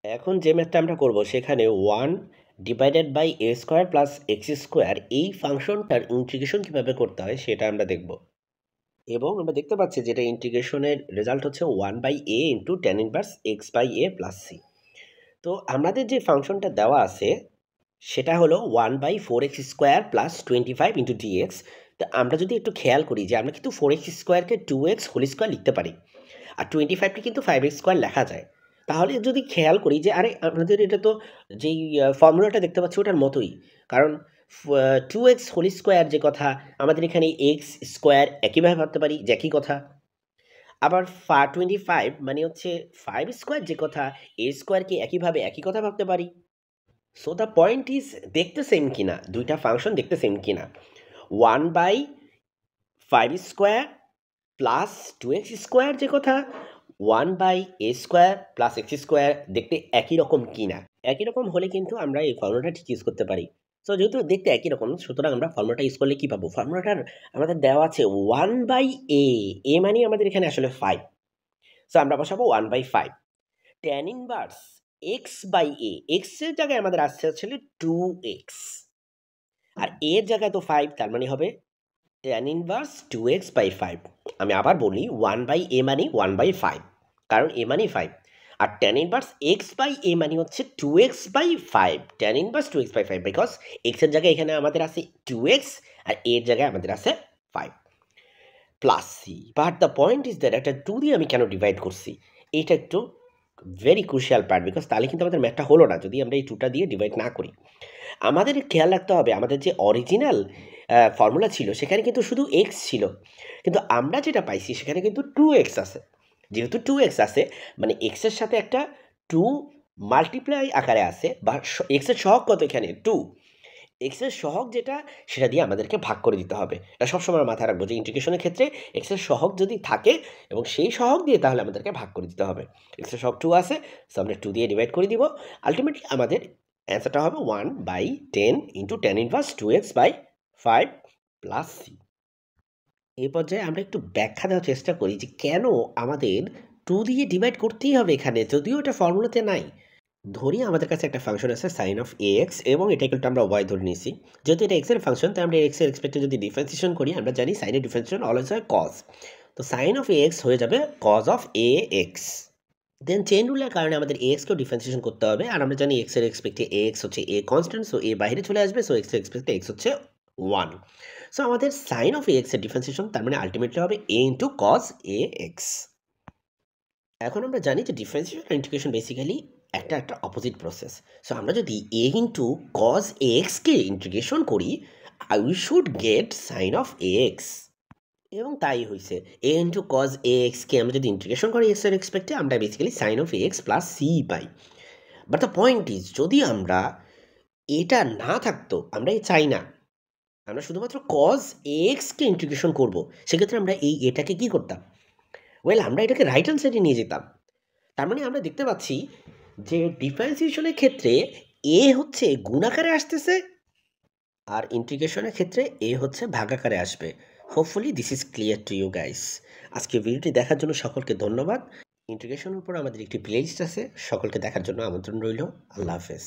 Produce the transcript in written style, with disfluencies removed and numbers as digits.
এখন যে ম্যাথটা আমরা করব সেখানে 1 divided by A square plus X square এই ফাংশনটার ইন্টিগ্রেশন কিভাবে করতে হয় সেটা আমরা দেখব। এবং আমরা দেখতে পাচ্ছি যেটা ইন্টিগ্রেশনের রেজাল্ট হচ্ছে 1 by A into tan inverse x by A plus C. তো আমাদের যে ফাংশনটা দেওয়া আছে সেটা হলো 1 by four X square plus 25 into DX. তো আমরা যদি একটু খেয়াল করি যে আমরা কিন্তু ফোর এক্স স্কোয়ারকে 2x হোল স্কোয়ার লিখতে পারি, আর 25কে কিন্তু 5x স্কোয়ার লেখা যায়। তাহলে যদি খেয়াল করি যে আরে আমাদের এটা তো যেই ফর্মুলাটা দেখতে পাচ্ছি ওটার মতোই, কারণ 2x হোল স্কোয়ার যে কথা আমাদের এখানে এক্স স্কোয়ার একইভাবে ভাবতে পারি যে একই কথা। আবার 25 মানে হচ্ছে 5 স্কোয়ার যে কথা এ স্কোয়ারকে একইভাবে একই কথা ভাবতে পারি। সো দ্য পয়েন্ট ইজ দেখতে সেম কিনা, দুইটা ফাংশন দেখতে সেম কিনা। 1 by 5 square plus 2x square যে কথা 1 by A square plus X square দেখতে একই রকম কিনা। একই রকম হলে কিন্তু আমরা এই ফর্মুলাটা ঠিক ইউজ করতে পারি। সো যেহেতু দেখতে একই রকম, সুতরাং আমরা ফর্মুলাটা ইউজ করলে কী পাবো, ফর্মুলাটার আমাদের দেওয়া আছে 1 বাই এ, এ মানে আমাদের এখানে আসলে 5। সো আমরা বসাবো 1 by 5 tan inverse x by a, এক্সের জায়গায় আমাদের আসছে আসলে 2x, আর এর জায়গায় তো 5, তার মানে হবে ট্যান ইনভার্স 2x বাই 5। আমি আবার বলি 1 বাই এ মানে 1 বাই 5, কারণ এ মানে 5, আর tan inverse x by A মানে হচ্ছে 2x by 5, tan inverse 2x by 5, because এক্সের জায়গায় এখানে আমাদের আছে 2x আর এর জায়গায় আমাদের আছে 5 plus C. But the point is that একটা 2 দিয়ে আমি কেন ডিভাইড করছি, এইটা একটু ভেরি ক্রুশিয়াল পার্ট, বিকজ তাহলে কিন্তু আমাদের ম্যাথটা হলো না যদি আমরা এই 2টা দিয়ে ডিভাইড না করি। আমাদের খেয়াল রাখতে হবে আমাদের যে অরিজিনাল ফর্মুলা ছিল সেখানে কিন্তু শুধু এক্স ছিল, কিন্তু আমরা যেটা পাইছি সেখানে কিন্তু 2x আছে। যেহেতু 2x আছে মানে এক্সের সাথে একটা 2 মাল্টিপ্লাই আকারে আছে, বা এক্সের সহগ কত এখানে 2, এক্সের সহগ যেটা সেটা দিয়ে আমাদেরকে ভাগ করে দিতে হবে। এটা সবসময় মাথায় রাখবো যে ইন্টিগ্রেশনের ক্ষেত্রে এক্সের সহগ যদি থাকে এবং সেই সহগ দিয়ে তাহলে আমাদেরকে ভাগ করে দিতে হবে। এক্সের সহগ 2 আছে, সো আমরা 2 দিয়ে ডিভাইড করে দিব। আলটিমেটলি আমাদের অ্যান্সারটা হবে 1 by 10 into tan inverse 2x by 5 plus C. এই পর্যায়ে আমরা একটু ব্যাখ্যা দেওয়ার চেষ্টা করি যে কেন আমাদের 2 দিয়ে ডিভাইড করতেই হবে এখানে, যদিও এটা ফর্মুলাতে নাই। ধরি আমাদের কাছে একটা ফাংশন আছে সাইন অফ এক্স এবং এটা কিন্তু আমরা ওয়াই ধরে নিয়েছি। যেহেতু এটা এক্সের ফাংশন তাই আমরা এক্সের এক্সপেক্টে যদি ডিফারেন্সিয়েশন করি আমরা জানি সাইনের ডিফারেন্সিয়েশন অলওয়েজ হয় কজ। তো সাইন অফ এক্স হয়ে যাবে cos of a x. Then chain রুলের কারণে আমাদের এক্সকেও ডিফারেন্সিয়েশন করতে হবে, আর আমরা জানি এক্সের এক্সপেক্টে এ এক্স হচ্ছে এ কনস্ট্যান্ট, সো এ বাইরে চলে আসবে, সো এক্সের এক্সপেক্টে এক্স হচ্ছে 1। সো আমাদের সাইন অফ এ এক্সের ডিফারেন্সিয়েশন তার মানে আলটিমেটলি হবে A into cos A X. এখন আমরা জানি যে ডিফারেন্সিয়েশন আর ইন্টিগ্রেশন বেসিক্যালি একটা অপোজিট প্রসেস। সো আমরা যদি এ ইন্টু কজ এক্সকে ইন্টিগ্রেশন করি we should get sine of X, এবং তাই হয়েছে। এ ইন্টু কজ এ এক্সকে আমরা যদি ইন্টিগ্রেশন করি এক্সের এক্সপেক্টে আমরা basically sine of X plus C পাই। বাট দ্য পয়েন্ট ইজ যদি আমরা এটা না থাকতো, আমরা চাই না, আমরা শুধুমাত্র কজ এক্সকে ইন্টিগ্রেশন করব, সেক্ষেত্রে আমরা এটাকে কী করতাম, ওয়েল আমরা এটাকে রাইট হ্যান্ড সাইডে নিয়ে যেতাম। তার মানে আমরা দেখতে পাচ্ছি যে ডিফারেন্সিয়েশনের ক্ষেত্রে এ হচ্ছে গুণাকারে আসতেছে, আর ইন্টিগ্রেশনের ক্ষেত্রে এ হচ্ছে ভাগাকারে আসবে। Hopefully this is clear to you guys. আজকে ভিডিওটি দেখার জন্য সকলকে ধন্যবাদ। ইন্টিগ্রেশনের উপর আমাদের একটি প্লেলিস্ট আছে, সকলকে দেখার জন্য আমন্ত্রণ রইল। আল্লাহ হাফেজ।